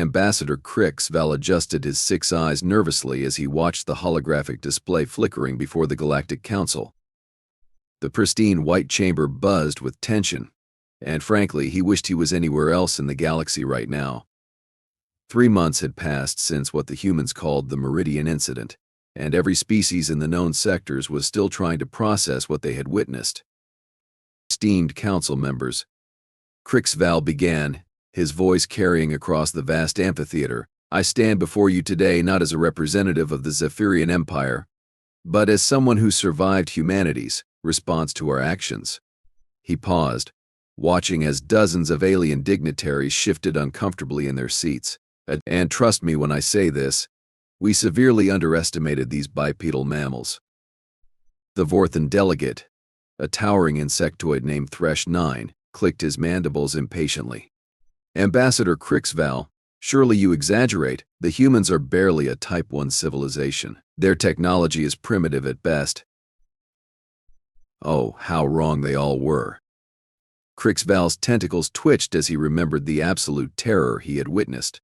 Ambassador Krix-Val adjusted his 6 eyes nervously as he watched the holographic display flickering before the Galactic Council. The pristine white chamber buzzed with tension, and frankly, he wished he was anywhere else in the galaxy right now. 3 months had passed since what the humans called the Meridian incident, and every species in the known sectors was still trying to process what they had witnessed. Esteemed council members, Krix-Val began, his voice carrying across the vast amphitheater. I stand before you today not as a representative of the Zephyrian Empire, but as someone who survived humanity's response to our actions. He paused, watching as dozens of alien dignitaries shifted uncomfortably in their seats. And trust me when I say this, we severely underestimated these bipedal mammals. The Vorthan delegate, a towering insectoid named Thresh-9, clicked his mandibles impatiently. Ambassador Krix-Val, surely you exaggerate. The humans are barely a Type 1 civilization. Their technology is primitive at best. Oh, how wrong they all were. Krix-Val's tentacles twitched as he remembered the absolute terror he had witnessed.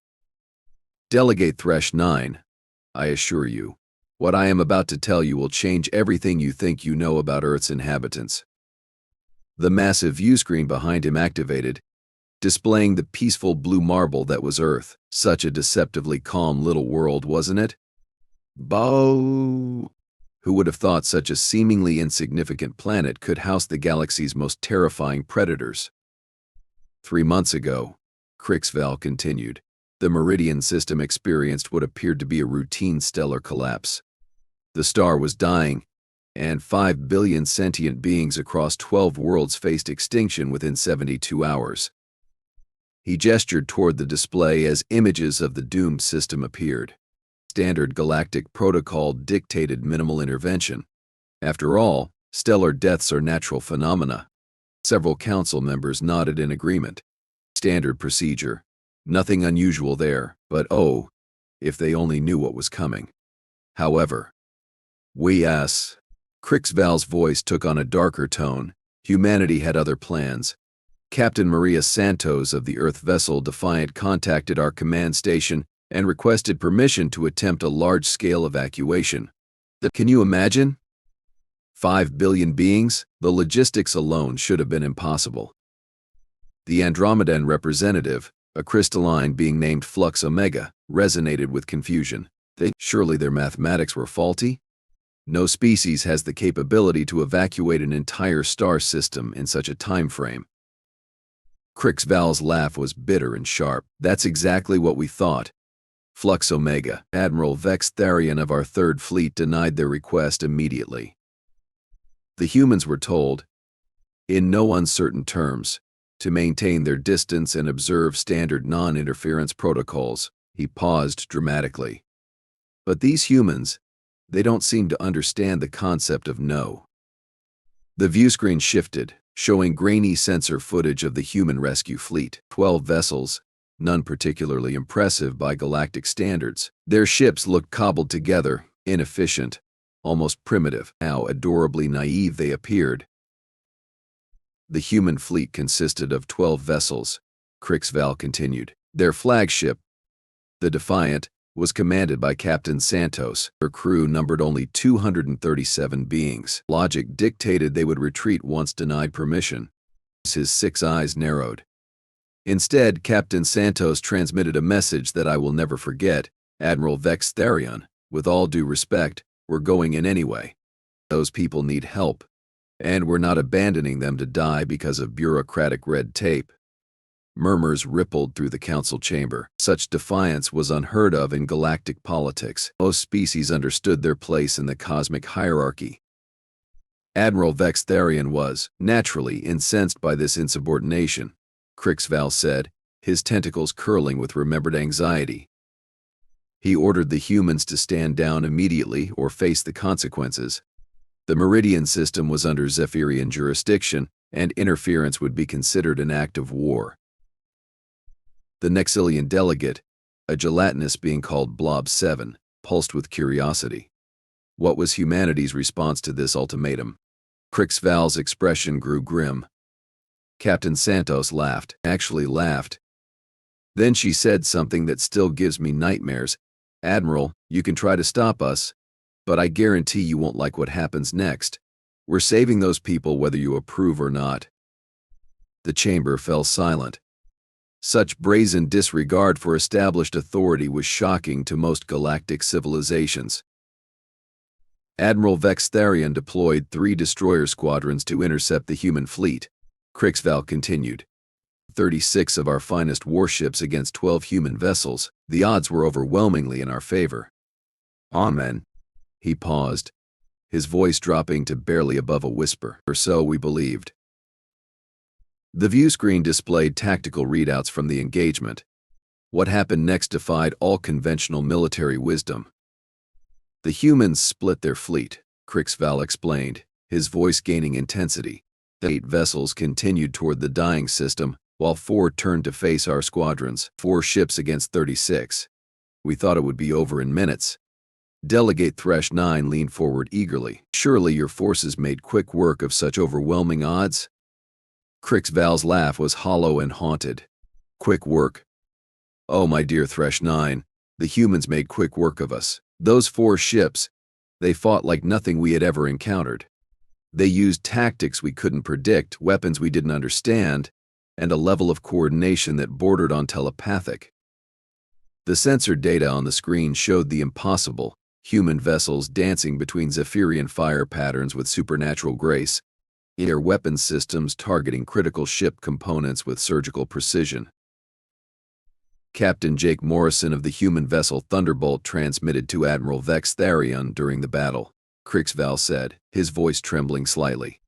Delegate Thresh-9, I assure you, what I am about to tell you will change everything you think you know about Earth's inhabitants. The massive viewscreen behind him activated, displaying the peaceful blue marble that was Earth. Such a deceptively calm little world, wasn't it? Bow! Who would have thought such a seemingly insignificant planet could house the galaxy's most terrifying predators? 3 months ago, Krix-Val continued, the Meridian system experienced what appeared to be a routine stellar collapse. The star was dying, and 5 billion sentient beings across 12 worlds faced extinction within 72 hours. He gestured toward the display as images of the doomed system appeared. Standard galactic protocol dictated minimal intervention. After all, stellar deaths are natural phenomena. Several council members nodded in agreement. Standard procedure. Nothing unusual there, but oh, if they only knew what was coming. However, Krix-Val's voice took on a darker tone. Humanity had other plans. Captain Maria Santos of the Earth vessel Defiant contacted our command station and requested permission to attempt a large-scale evacuation. Can you imagine? 5 billion beings? The logistics alone should have been impossible. The Andromedan representative, a crystalline being named Flux Omega, resonated with confusion. Surely their mathematics were faulty? No species has the capability to evacuate an entire star system in such a time frame. Krix-Val's laugh was bitter and sharp. That's exactly what we thought. Flux Omega, Admiral Vex-Tharion of our 3rd Fleet denied their request immediately. The humans were told, in no uncertain terms, to maintain their distance and observe standard non-interference protocols. He paused dramatically. But these humans, they don't seem to understand the concept of no. The viewscreen shifted, showing grainy sensor footage of the human rescue fleet. 12 vessels, none particularly impressive by galactic standards. Their ships looked cobbled together, inefficient, almost primitive. How adorably naive they appeared. The human fleet consisted of 12 vessels, Krix-Val continued. Their flagship, the Defiant, was commanded by Captain Santos. Her crew numbered only 237 beings. Logic dictated they would retreat once denied permission. His 6 eyes narrowed. Instead, Captain Santos transmitted a message that I will never forget. Admiral Vex-Tharion, with all due respect, we're going in anyway. Those people need help, and we're not abandoning them to die because of bureaucratic red tape. Murmurs rippled through the council chamber. Such defiance was unheard of in galactic politics. Most species understood their place in the cosmic hierarchy. Admiral Vex-Tharion was, naturally, incensed by this insubordination, Krix-Val said, his tentacles curling with remembered anxiety. He ordered the humans to stand down immediately or face the consequences. The Meridian system was under Zephyrian jurisdiction, and interference would be considered an act of war. The Nexilian delegate, a gelatinous being called Blob 7, pulsed with curiosity. What was humanity's response to this ultimatum? Krix-Val's expression grew grim. Captain Santos laughed, actually laughed. Then she said something that still gives me nightmares. "Admiral, you can try to stop us, but I guarantee you won't like what happens next. We're saving those people whether you approve or not." The chamber fell silent. Such brazen disregard for established authority was shocking to most galactic civilizations. Admiral Vex-Tharion deployed 3 destroyer squadrons to intercept the human fleet. Krix-Val continued. 36 of our finest warships against 12 human vessels. The odds were overwhelmingly in our favor. Amen. He paused, his voice dropping to barely above a whisper. Or so we believed. The view screen displayed tactical readouts from the engagement. What happened next defied all conventional military wisdom. The humans split their fleet, Krix-Val explained, his voice gaining intensity. The 8 vessels continued toward the dying system, while 4 turned to face our squadrons. 4 ships against 36. We thought it would be over in minutes. Delegate Thresh 9 leaned forward eagerly. "Surely your forces made quick work of such overwhelming odds?" Krix-Val's laugh was hollow and haunted. "Quick work? Oh, my dear Thresh 9, the humans made quick work of us. Those 4 ships, they fought like nothing we had ever encountered. They used tactics we couldn't predict, weapons we didn't understand, and a level of coordination that bordered on telepathic." The sensor data on the screen showed the impossible, human vessels dancing between Zephyrian fire patterns with supernatural grace, air weapons systems targeting critical ship components with surgical precision. Captain Jake Morrison of the human vessel Thunderbolt transmitted to Admiral Vex-Tharion during the battle, Krix-Val said, his voice trembling slightly.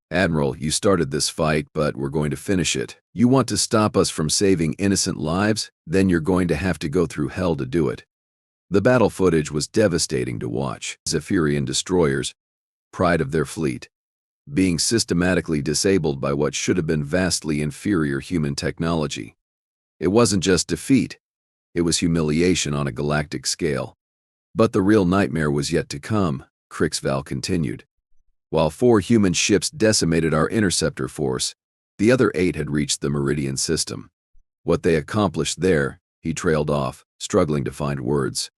"Admiral, you started this fight, but we're going to finish it. You want to stop us from saving innocent lives? Then you're going to have to go through hell to do it." The battle footage was devastating to watch. Zephyrian destroyers, pride of their fleet, being systematically disabled by what should have been vastly inferior human technology. It wasn't just defeat, it was humiliation on a galactic scale. But the real nightmare was yet to come, Krix-Val continued. While 4 human ships decimated our interceptor force, the other 8 had reached the Meridian system. What they accomplished there, he trailed off, struggling to find words.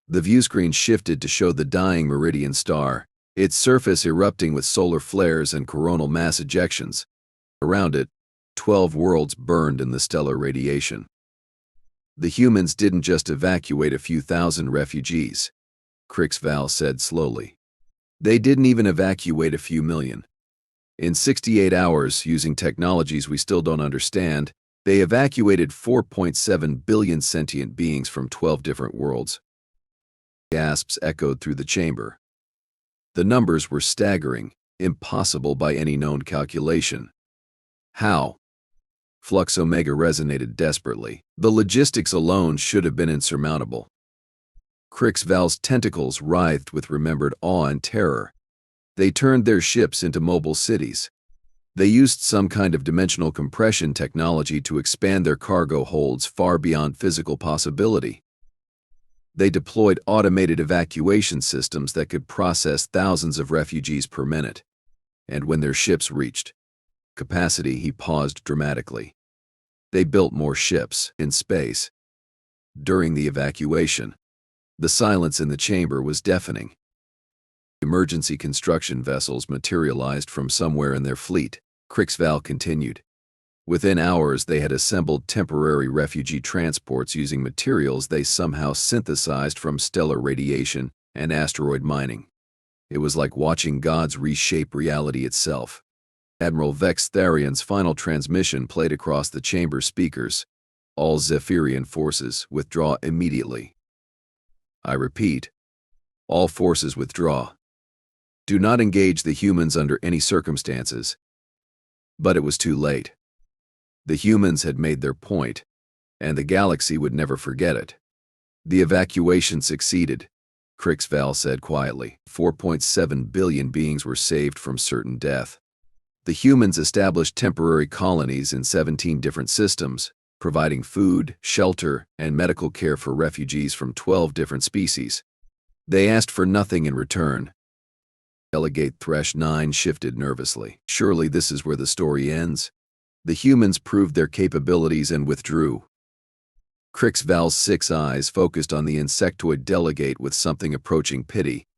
The view screen shifted to show the dying Meridian star, its surface erupting with solar flares and coronal mass ejections. Around it, 12 worlds burned in the stellar radiation. The humans didn't just evacuate a few thousand refugees, Krix-Val said slowly. They didn't even evacuate a few million. In 68 hours, using technologies we still don't understand, they evacuated 4.7 billion sentient beings from 12 different worlds. Gasps echoed through the chamber. The numbers were staggering, impossible by any known calculation. How? Flux Omega resonated desperately. The logistics alone should have been insurmountable. Krix-Val's tentacles writhed with remembered awe and terror. They turned their ships into mobile cities. They used some kind of dimensional compression technology to expand their cargo holds far beyond physical possibility. They deployed automated evacuation systems that could process thousands of refugees per minute. And when their ships reached capacity, he paused dramatically. They built more ships in space. During the evacuation, the silence in the chamber was deafening. Emergency construction vessels materialized from somewhere in their fleet, Krix-Val continued. Within hours, they had assembled temporary refugee transports using materials they somehow synthesized from stellar radiation and asteroid mining. It was like watching gods reshape reality itself. Admiral Vex-Tharion's final transmission played across the chamber speakers. All Zephyrian forces withdraw immediately. I repeat, all forces withdraw. Do not engage the humans under any circumstances. But it was too late. The humans had made their point, and the galaxy would never forget it. The evacuation succeeded, Krix-Val said quietly. 4.7 billion beings were saved from certain death. The humans established temporary colonies in 17 different systems, providing food, shelter, and medical care for refugees from 12 different species. They asked for nothing in return. Delegate Thresh 9 shifted nervously. Surely this is where the story ends. The humans proved their capabilities and withdrew. Krix-Val's 6 eyes focused on the insectoid delegate with something approaching pity.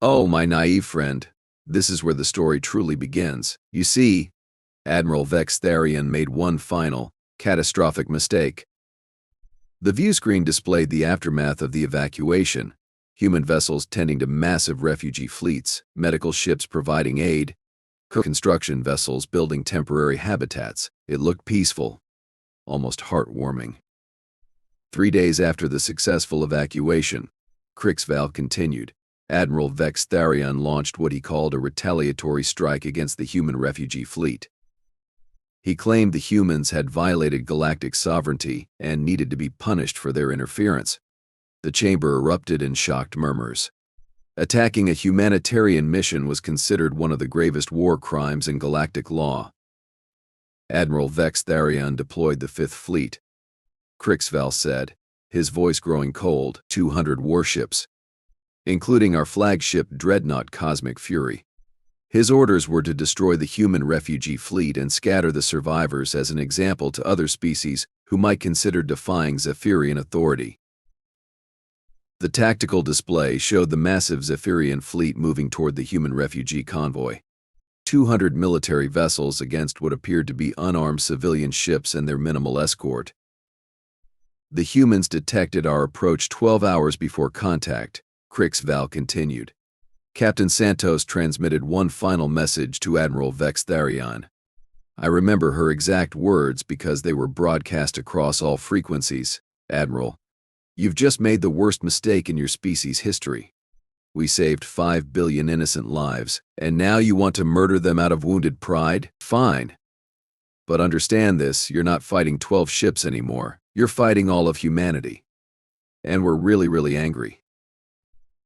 "Oh, my naive friend, this is where the story truly begins. You see, Admiral Vex-Tharion made one final, catastrophic mistake." The view screen displayed the aftermath of the evacuation: human vessels tending to massive refugee fleets, medical ships providing aid, construction vessels building temporary habitats. It looked peaceful, almost heartwarming. 3 days after the successful evacuation, Krix-Val continued, Admiral Vex-Tharion launched what he called a retaliatory strike against the human refugee fleet. He claimed the humans had violated galactic sovereignty and needed to be punished for their interference. The chamber erupted in shocked murmurs. Attacking a humanitarian mission was considered one of the gravest war crimes in galactic law. Admiral Vex-Tharion deployed the Fifth Fleet. Krix-Val said, his voice growing cold, 200 warships, including our flagship dreadnought Cosmic Fury. His orders were to destroy the human refugee fleet and scatter the survivors as an example to other species who might consider defying Zephyrian authority. The tactical display showed the massive Zephyrian fleet moving toward the human refugee convoy. 200 military vessels against what appeared to be unarmed civilian ships and their minimal escort. The humans detected our approach 12 hours before contact, Krix-Val continued. Captain Santos transmitted one final message to Admiral Vex-Tharion. I remember her exact words because they were broadcast across all frequencies. Admiral, you've just made the worst mistake in your species' history. We saved 5 billion innocent lives, and now you want to murder them out of wounded pride? Fine. But understand this, you're not fighting 12 ships anymore. You're fighting all of humanity. And we're really angry.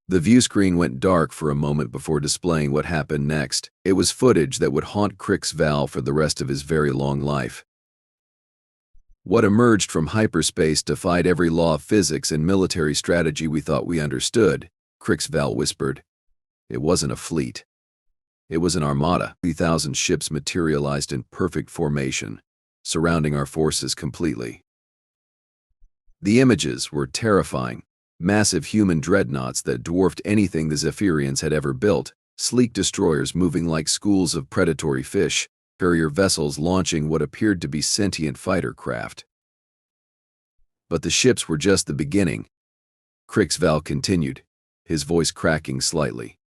The view screen went dark for a moment before displaying what happened next. It was footage that would haunt Krix-Val for the rest of his very long life. What emerged from hyperspace defied every law of physics and military strategy we thought we understood, Krix-Val whispered. It wasn't a fleet. It was an armada. 3,000 ships materialized in perfect formation, surrounding our forces completely. The images were terrifying. Massive human dreadnoughts that dwarfed anything the Zephyrians had ever built, sleek destroyers moving like schools of predatory fish, carrier vessels launching what appeared to be sentient fighter craft. But the ships were just the beginning. Krix-Val continued, his voice cracking slightly.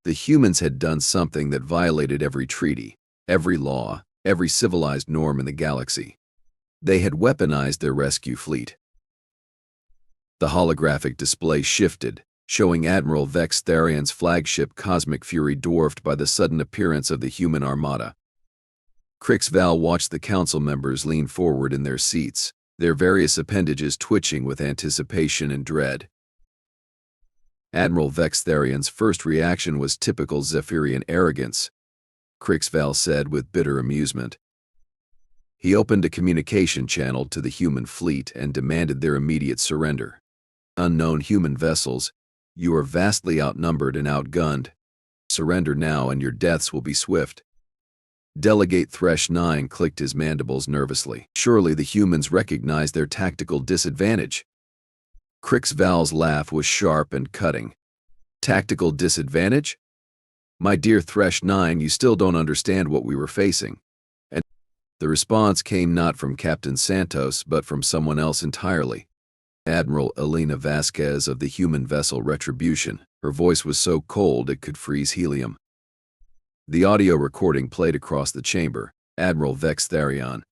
The humans had done something that violated every treaty, every law, every civilized norm in the galaxy. They had weaponized their rescue fleet. The holographic display shifted, showing Admiral Vex-Tharion's flagship Cosmic Fury dwarfed by the sudden appearance of the human armada. Krix-Val watched the council members lean forward in their seats, their various appendages twitching with anticipation and dread. Admiral Vex-Tharion's first reaction was typical Zephyrian arrogance, Krix-Val said with bitter amusement. He opened a communication channel to the human fleet and demanded their immediate surrender. Unknown human vessels, you are vastly outnumbered and outgunned. Surrender now and your deaths will be swift. Delegate Thresh 9 clicked his mandibles nervously. Surely the humans recognized their tactical disadvantage. Krix-Val's laugh was sharp and cutting. Tactical disadvantage? My dear Thresh 9, you still don't understand what we were facing. And the response came not from Captain Santos but from someone else entirely. Admiral Elena Vasquez of the human vessel Retribution. Her voice was so cold it could freeze helium. The audio recording played across the chamber. Admiral Vex-Tharion.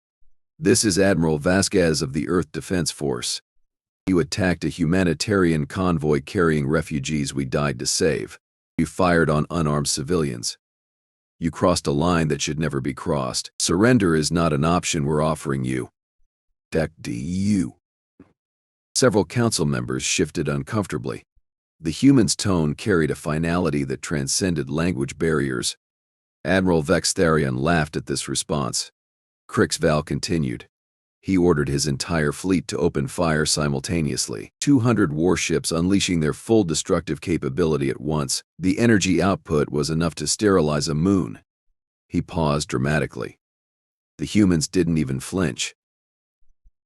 This is Admiral Vasquez of the Earth Defense Force. You attacked a humanitarian convoy carrying refugees we died to save. You fired on unarmed civilians. You crossed a line that should never be crossed. Surrender is not an option we're offering you. DU. Several council members shifted uncomfortably. The human's tone carried a finality that transcended language barriers. Admiral Vex-Tharion laughed at this response. Krix-Val continued. He ordered his entire fleet to open fire simultaneously. 200 warships unleashing their full destructive capability at once. The energy output was enough to sterilize a moon. He paused dramatically. The humans didn't even flinch.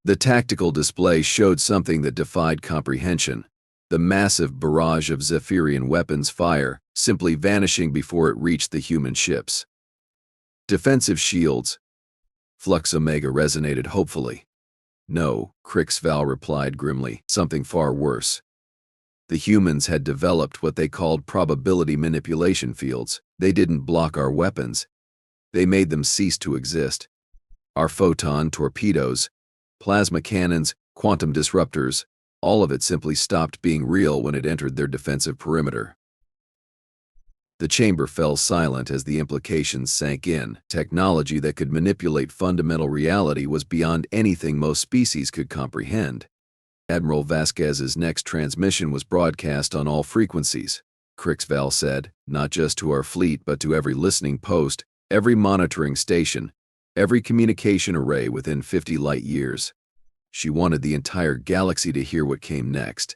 The tactical display showed something that defied comprehension. The massive barrage of Zephyrian weapons fire, simply vanishing before it reached the human ships. Defensive shields. Flux Omega resonated hopefully. No, Krix-Val replied grimly, something far worse. The humans had developed what they called probability manipulation fields. They didn't block our weapons. They made them cease to exist. Our photon torpedoes, plasma cannons, quantum disruptors, all of it simply stopped being real when it entered their defensive perimeter. The chamber fell silent as the implications sank in. Technology that could manipulate fundamental reality was beyond anything most species could comprehend. Admiral Vasquez's next transmission was broadcast on all frequencies, Krix-Val said, not just to our fleet but to every listening post, every monitoring station, every communication array within 50 light years. She wanted the entire galaxy to hear what came next.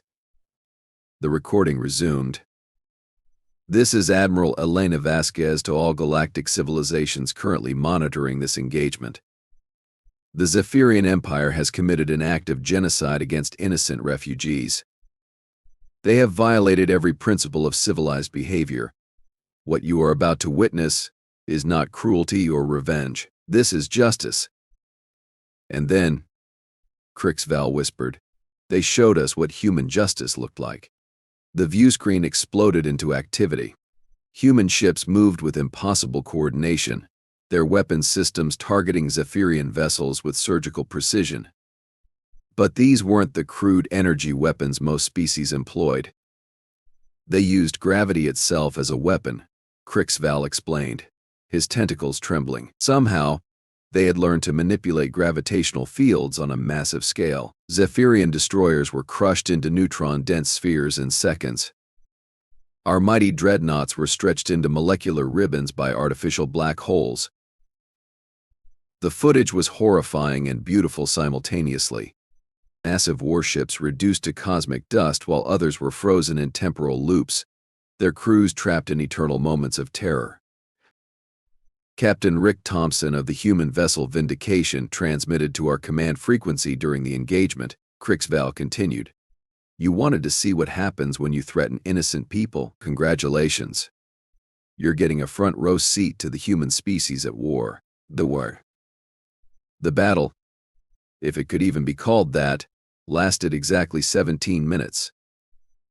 The recording resumed. This is Admiral Elena Vasquez to all galactic civilizations currently monitoring this engagement. The Zephyrian Empire has committed an act of genocide against innocent refugees. They have violated every principle of civilized behavior. What you are about to witness is not cruelty or revenge. This is justice. And then, Krix-Val whispered, they showed us what human justice looked like. The viewscreen exploded into activity. Human ships moved with impossible coordination, their weapons systems targeting Zephyrian vessels with surgical precision. But these weren't the crude energy weapons most species employed. They used gravity itself as a weapon, Krix-Val explained, his tentacles trembling. Somehow, they had learned to manipulate gravitational fields on a massive scale. Zephyrian destroyers were crushed into neutron-dense spheres in seconds. Our mighty dreadnoughts were stretched into molecular ribbons by artificial black holes. The footage was horrifying and beautiful simultaneously. Massive warships reduced to cosmic dust while others were frozen in temporal loops, their crews trapped in eternal moments of terror. Captain Rick Thompson of the human vessel Vindication transmitted to our command frequency during the engagement. Krix-Val continued. You wanted to see what happens when you threaten innocent people. Congratulations. You're getting a front row seat to the human species at war. The war. The battle, if it could even be called that, lasted exactly 17 minutes.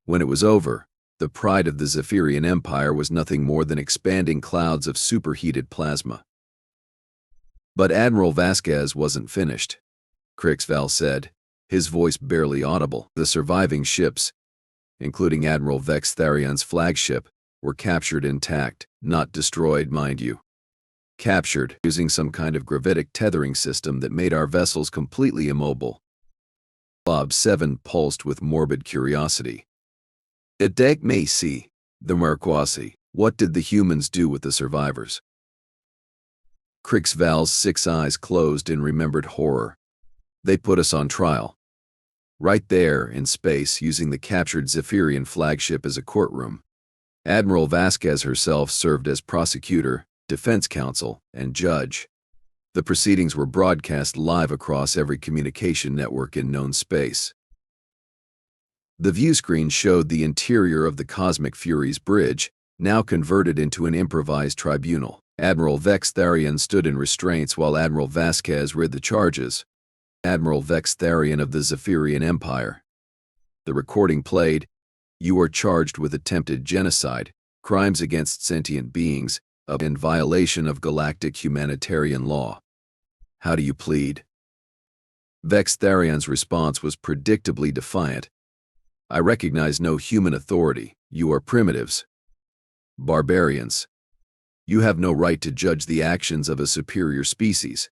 When it was over, the pride of the Zephyrian Empire was nothing more than expanding clouds of superheated plasma. But Admiral Vasquez wasn't finished, Krix-Val said, his voice barely audible. The surviving ships, including Admiral Vex-Tharion's flagship, were captured intact, not destroyed, mind you. Captured using some kind of gravitic tethering system that made our vessels completely immobile. Bob 7 pulsed with morbid curiosity. Edek may see, the Marquasi. What did the humans do with the survivors? Krix-Val's 6 eyes closed in remembered horror. They put us on trial. Right there, in space, using the captured Zephyrian flagship as a courtroom. Admiral Vasquez herself served as prosecutor, defense counsel, and judge. The proceedings were broadcast live across every communication network in known space. The viewscreen showed the interior of the Cosmic Fury's bridge, now converted into an improvised tribunal. Admiral Vex-Tharion stood in restraints while Admiral Vasquez read the charges. Admiral Vex-Tharion of the Zephyrian Empire. The recording played, "You are charged with attempted genocide, crimes against sentient beings, in violation of galactic humanitarian law. How do you plead?" Vex-Tharion's response was predictably defiant. "I recognize no human authority. You are primitives. Barbarians. You have no right to judge the actions of a superior species."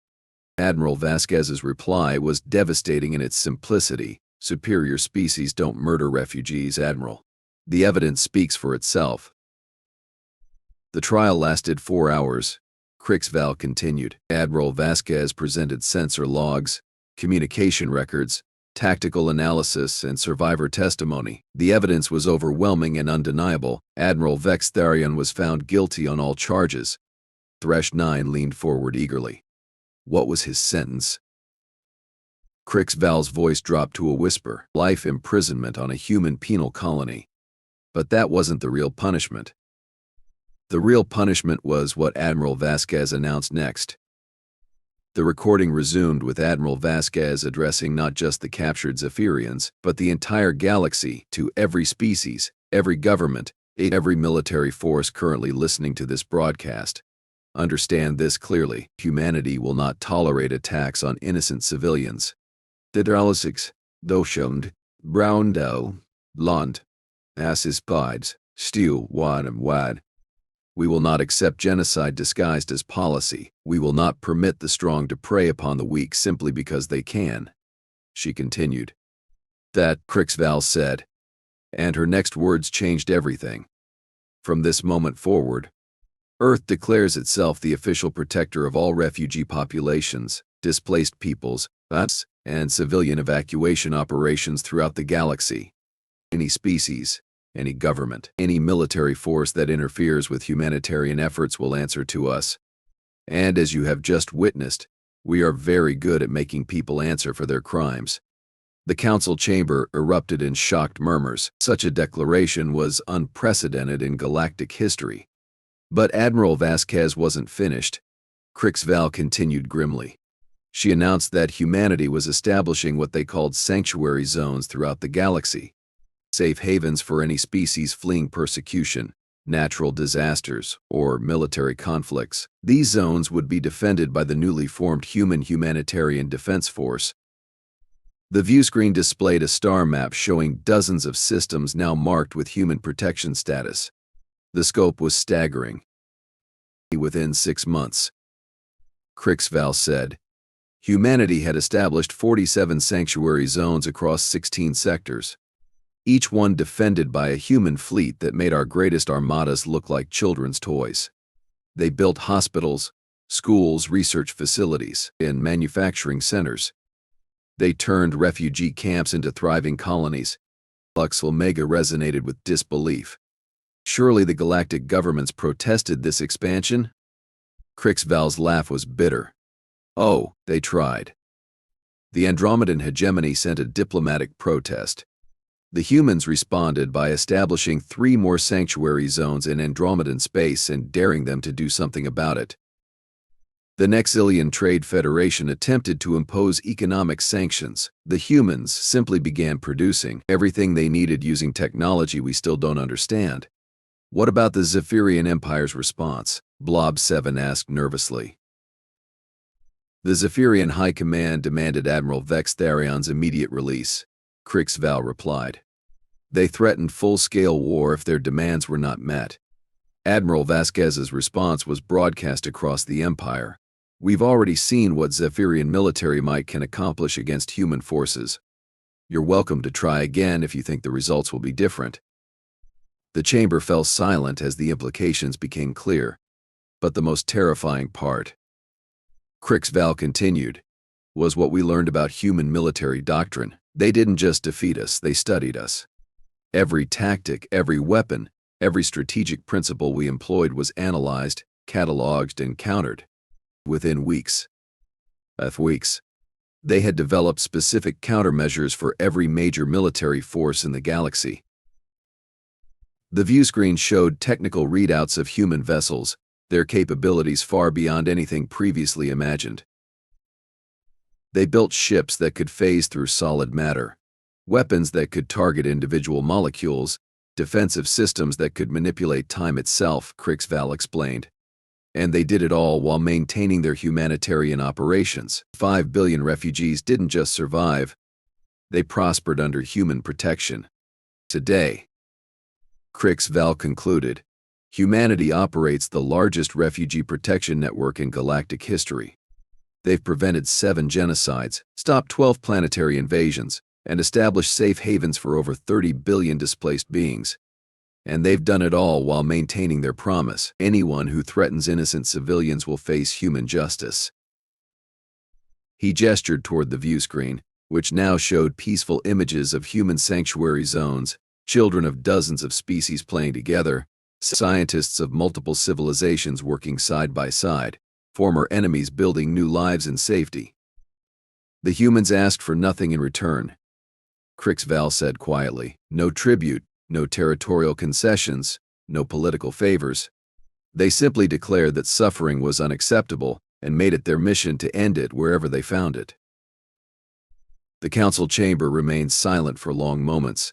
Admiral Vasquez's reply was devastating in its simplicity. "Superior species don't murder refugees, Admiral. The evidence speaks for itself." The trial lasted 4 hours. Krix-Val continued. Admiral Vasquez presented sensor logs, communication records, tactical analysis, and survivor testimony. The evidence was overwhelming and undeniable. Admiral Vex-Tharion was found guilty on all charges. Thresh 9 leaned forward eagerly. What was his sentence? Krix-Val's voice dropped to a whisper. Life imprisonment on a human penal colony. But that wasn't the real punishment. The real punishment was what Admiral Vasquez announced next. The recording resumed with Admiral Vasquez addressing not just the captured Zephyrians, but the entire galaxy, to every species, every government, every military force currently listening to this broadcast. Understand this clearly: humanity will not tolerate attacks on innocent civilians. The Dralisics, Doshund, Brown Doe, Blond, Asses Pides, Stew, Wad and Wad. We will not accept genocide disguised as policy. We will not permit the strong to prey upon the weak simply because they can. She continued. That, Krix-Val said. And her next words changed everything. From this moment forward, Earth declares itself the official protector of all refugee populations, displaced peoples, and civilian evacuation operations throughout the galaxy. Any species, any government, any military force that interferes with humanitarian efforts will answer to us. And as you have just witnessed, we are very good at making people answer for their crimes. The council chamber erupted in shocked murmurs. Such a declaration was unprecedented in galactic history. But Admiral Vasquez wasn't finished. Krix-Val continued grimly. She announced that humanity was establishing what they called sanctuary zones throughout the galaxy. Safe havens for any species fleeing persecution, natural disasters, or military conflicts. These zones would be defended by the newly formed Human Humanitarian Defense Force. The viewscreen displayed a star map showing dozens of systems now marked with human protection status. The scope was staggering. Within 6 months, Krix-Val said, humanity had established 47 sanctuary zones across 16 sectors, each one defended by a human fleet that made our greatest armadas look like children's toys. They built hospitals, schools, research facilities, and manufacturing centers. They turned refugee camps into thriving colonies. Lux Omega resonated with disbelief. Surely the galactic governments protested this expansion? Krix-Val's laugh was bitter. Oh, they tried. The Andromedan hegemony sent a diplomatic protest. The humans responded by establishing 3 more sanctuary zones in Andromedan space and daring them to do something about it. The Nexilian Trade Federation attempted to impose economic sanctions. The humans simply began producing everything they needed using technology we still don't understand. What about the Zephyrian Empire's response? Blob 7 asked nervously. The Zephyrian High Command demanded Admiral Vex-Tharion's immediate release, Krix-Val replied. They threatened full-scale war if their demands were not met. Admiral Vasquez's response was broadcast across the Empire. We've already seen what Zephyrian military might can accomplish against human forces. You're welcome to try again if you think the results will be different. The chamber fell silent as the implications became clear. But the most terrifying part, Krix-Val continued, was what we learned about human military doctrine. They didn't just defeat us, they studied us. Every tactic, every weapon, every strategic principle we employed was analyzed, cataloged, and countered. Within weeks, they had developed specific countermeasures for every major military force in the galaxy. The viewscreen showed technical readouts of human vessels, their capabilities far beyond anything previously imagined. They built ships that could phase through solid matter, weapons that could target individual molecules, defensive systems that could manipulate time itself, Krix-Val explained. And they did it all while maintaining their humanitarian operations. 5 billion refugees didn't just survive, they prospered under human protection. Today, Krix-Val concluded, humanity operates the largest refugee protection network in galactic history. They've prevented 7 genocides, stopped 12 planetary invasions, and established safe havens for over 30 billion displaced beings. And they've done it all while maintaining their promise. Anyone who threatens innocent civilians will face human justice. He gestured toward the viewscreen, which now showed peaceful images of human sanctuary zones, children of dozens of species playing together, scientists of multiple civilizations working side by side, former enemies building new lives in safety. The humans asked for nothing in return, Krix-Val said quietly. No tribute, no territorial concessions, no political favors. They simply declared that suffering was unacceptable and made it their mission to end it wherever they found it. The council chamber remained silent for long moments.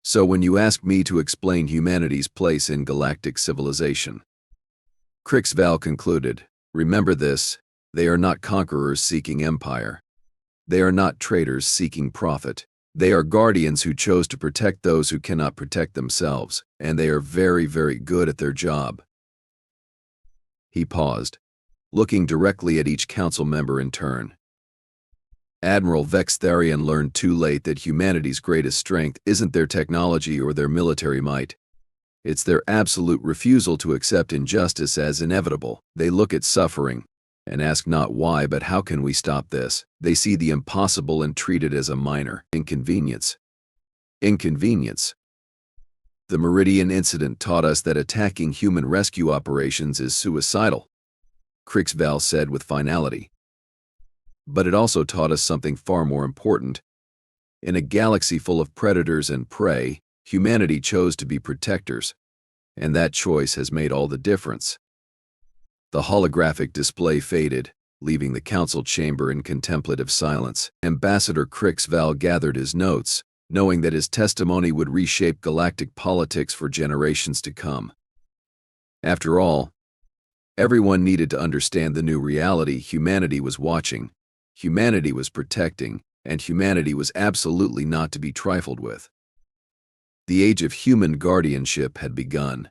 So when you ask me to explain humanity's place in galactic civilization, Krix-Val concluded, remember this, they are not conquerors seeking empire. They are not traitors seeking profit. They are guardians who chose to protect those who cannot protect themselves, and they are very, very good at their job. He paused, looking directly at each council member in turn. Admiral Vex-Tharion learned too late that humanity's greatest strength isn't their technology or their military might. It's their absolute refusal to accept injustice as inevitable. They look at suffering and ask not why, but how can we stop this? They see the impossible and treat it as a minor inconvenience. Inconvenience. The Meridian incident taught us that attacking human rescue operations is suicidal, Krix-Val said with finality. But it also taught us something far more important. In a galaxy full of predators and prey, humanity chose to be protectors, and that choice has made all the difference. The holographic display faded, leaving the council chamber in contemplative silence. Ambassador Krix-Val gathered his notes, knowing that his testimony would reshape galactic politics for generations to come. After all, everyone needed to understand the new reality. Humanity was watching, humanity was protecting, and humanity was absolutely not to be trifled with. The age of human guardianship had begun.